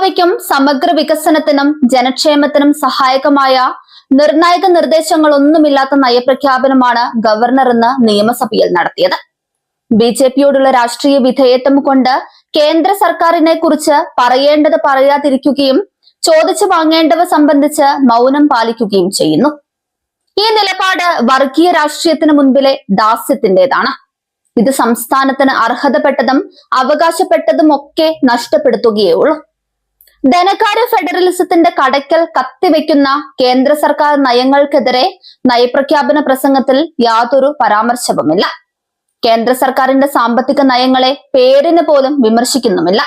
ഭാവിക്കും സമഗ്ര വികസനത്തിനും ജനക്ഷേമത്തിനും സഹായകമായ നിർണായക നിർദ്ദേശങ്ങളൊന്നുമില്ലാത്ത നയപ്രഖ്യാപനമാണ് ഗവർണർ ഇന്ന് നിയമസഭയിൽ നടത്തിയത്. ബിജെപിയോടുള്ള രാഷ്ട്രീയ വിധേയത്വം കൊണ്ട് കേന്ദ്ര സർക്കാരിനെ കുറിച്ച് പറയേണ്ടത് പറയാതിരിക്കുകയും ചോദിച്ചു വാങ്ങേണ്ടവ സംബന്ധിച്ച് മൗനം പാലിക്കുകയും ചെയ്യുന്നു. ഈ നിലപാട് വർഗീയ രാഷ്ട്രീയത്തിന് മുൻപിലെ ദാസ്യത്തിന്റേതാണ്. ഇത് സംസ്ഥാനത്തിന് അർഹതപ്പെട്ടതും അവകാശപ്പെട്ടതും ഒക്കെ നഷ്ടപ്പെടുത്തുകയേ ഉള്ളൂ. ധനകാര്യ ഫെഡറലിസത്തിന്റെ കടയ്ക്കൽ കത്തിവെക്കുന്ന കേന്ദ്ര സർക്കാർ നയങ്ങൾക്കെതിരെ നയപ്രഖ്യാപന പ്രസംഗത്തിൽ യാതൊരു പരാമർശവുമില്ല. കേന്ദ്ര സർക്കാരിന്റെ സാമ്പത്തിക നയങ്ങളെ പേരിന് പോലും വിമർശിക്കുന്നുമില്ല.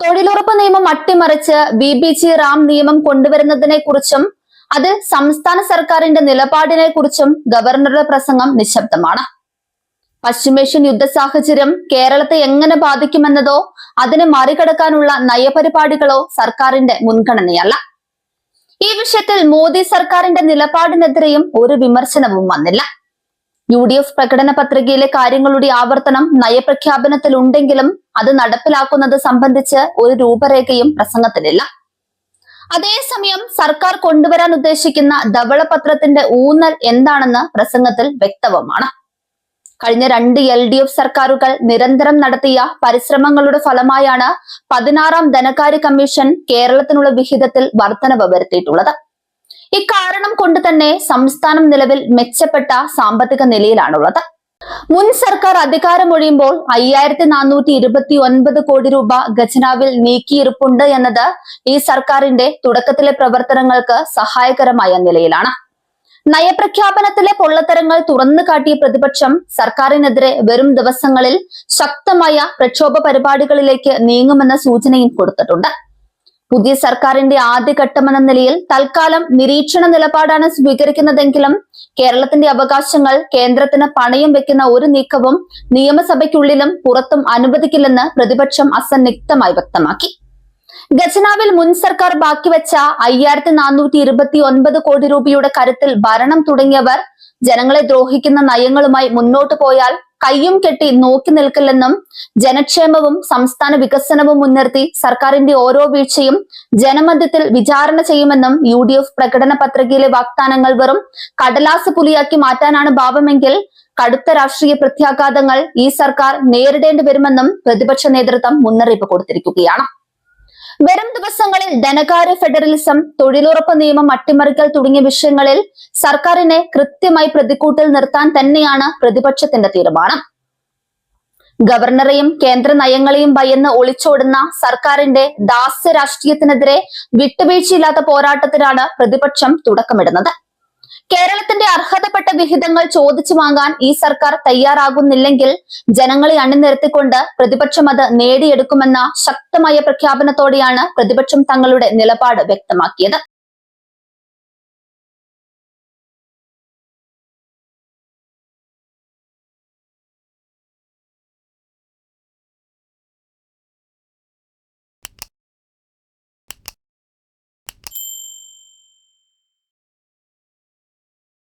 തൊഴിലുറപ്പ് നിയമം അട്ടിമറിച്ച് BBG റാം നിയമം കൊണ്ടുവരുന്നതിനെ കുറിച്ചും അതിൽ സംസ്ഥാന സർക്കാരിന്റെ നിലപാടിനെ കുറിച്ചും ഗവർണറുടെ പ്രസംഗം നിശബ്ദമാണ്. പശ്ചിമേഷ്യൻ യുദ്ധ സാഹചര്യം കേരളത്തെ എങ്ങനെ ബാധിക്കുമെന്നതോ അതിനെ മറികടക്കാനുള്ള നയപരിപാടികളോ സർക്കാരിന്റെ മുൻഗണനയല്ല. ഈ വിഷയത്തിൽ മോദി സർക്കാരിന്റെ നിലപാടിനെതിരെയും ഒരു വിമർശനവും വന്നില്ല. UDF പ്രകടന പത്രികയിലെ കാര്യങ്ങളുടെ ആവർത്തനം നയപ്രഖ്യാപനത്തിലുണ്ടെങ്കിലും അത് നടപ്പിലാക്കുന്നത് സംബന്ധിച്ച് ഒരു രൂപരേഖയും പ്രസംഗത്തിലില്ല. അതേസമയം സർക്കാർ കൊണ്ടുവരാൻ ഉദ്ദേശിക്കുന്ന ധവളപത്രത്തിന്റെ ഊന്നൽ എന്താണെന്ന് പ്രസംഗത്തിൽ വ്യക്തവുമാണ്. കഴിഞ്ഞ 2 LDF സർക്കാരുകൾ നിരന്തരം നടത്തിയ പരിശ്രമങ്ങളുടെ ഫലമായാണ് 16ാം ധനകാര്യ കമ്മീഷൻ കേരളത്തിനുള്ള വിഹിതത്തിൽ വർധനവ് വരുത്തിയിട്ടുള്ളത്. ഇക്കാരണം കൊണ്ട് തന്നെ സംസ്ഥാനം നിലവിൽ മെച്ചപ്പെട്ട സാമ്പത്തിക നിലയിലാണുള്ളത്. മുൻ സർക്കാർ അധികാരമൊഴിയുമ്പോൾ 5429 കോടി രൂപ ഖജനാവിൽ നീക്കിയിരിപ്പുണ്ട് എന്നത് ഈ സർക്കാരിന്റെ തുടക്കത്തിലെ പ്രവർത്തനങ്ങൾക്ക് സഹായകരമായ നിലയിലാണ്. നയപ്രഖ്യാപനത്തിലെ പൊള്ളത്തരങ്ങൾ തുറന്നു കാട്ടിയ പ്രതിപക്ഷം സർക്കാരിനെതിരെ വരും ദിവസങ്ങളിൽ ശക്തമായ പ്രക്ഷോഭ പരിപാടികളിലേക്ക് നീങ്ങുമെന്ന സൂചനയും കൊടുത്തിട്ടുണ്ട്. പുതിയ സർക്കാരിന്റെ ആദ്യഘട്ടമെന്ന നിലയിൽ തൽക്കാലം നിരീക്ഷണ നിലപാടാണ് സ്വീകരിക്കുന്നതെങ്കിലും കേരളത്തിന്റെ അവകാശങ്ങൾ കേന്ദ്രത്തിന് പണയം വെക്കുന്ന ഒരു നീക്കവും നിയമസഭയ്ക്കുള്ളിലും പുറത്തും അനുവദിക്കില്ലെന്ന് പ്രതിപക്ഷം അസന്നിഗ്ധമായി വ്യക്തമാക്കി. ഖജനാവിൽ മുൻ സർക്കാർ ബാക്കിവെച്ച 5429 കോടി രൂപയുടെ കരുത്തിൽ ഭരണം തുടങ്ങിയവർ ജനങ്ങളെ ദ്രോഹിക്കുന്ന നയങ്ങളുമായി മുന്നോട്ടു പോയാൽ കയ്യും കെട്ടി നോക്കി നിൽക്കില്ലെന്നും ജനക്ഷേമവും സംസ്ഥാന വികസനവും മുൻനിർത്തി സർക്കാരിന്റെ ഓരോ വീഴ്ചയും ജനമധ്യത്തിൽ വിചാരണ ചെയ്യുമെന്നും UDF പ്രകടന പത്രികയിലെ വാഗ്ദാനങ്ങൾ വെറും കടലാസ് പുലിയാക്കി മാറ്റാനാണ് ഭാവമെങ്കിൽ കടുത്ത രാഷ്ട്രീയ പ്രത്യാഘാതങ്ങൾ ഈ സർക്കാർ നേരിടേണ്ടി വരുമെന്നും പ്രതിപക്ഷ നേതൃത്വം മുന്നറിയിപ്പ് കൊടുത്തിരിക്കുകയാണ്. വരും ദിവസങ്ങളിൽ ധനകാര്യ ഫെഡറലിസം, തൊഴിലുറപ്പ് നിയമം അട്ടിമറിക്കൽ തുടങ്ങിയ വിഷയങ്ങളിൽ സർക്കാരിനെ കൃത്യമായി പ്രതിക്കൂട്ടിൽ നിർത്താൻ തന്നെയാണ് പ്രതിപക്ഷത്തിന്റെ തീരുമാനം. ഗവർണറെയും കേന്ദ്ര നയങ്ങളെയും ഭയന്ന് ഒളിച്ചോടുന്ന സർക്കാരിന്റെ ദാസ്യ രാഷ്ട്രീയത്തിനെതിരെ വിട്ടുവീഴ്ചയില്ലാത്ത പോരാട്ടത്തിനാണ് പ്രതിപക്ഷം തുടക്കമിടുന്നത്. കേരളത്തിന്റെ അർഹതപ്പെട്ട വിഹിതങ്ങൾ ചോദിച്ചു വാങ്ങാൻ ഈ സർക്കാർ തയ്യാറാകുന്നില്ലെങ്കിൽ ജനങ്ങളെ അണിനിരത്തിക്കൊണ്ട് പ്രതിപക്ഷം അത് നേടിയെടുക്കുമെന്ന ശക്തമായ പ്രഖ്യാപനത്തോടെയാണ് പ്രതിപക്ഷം തങ്ങളുടെ നിലപാട് വ്യക്തമാക്കിയത്.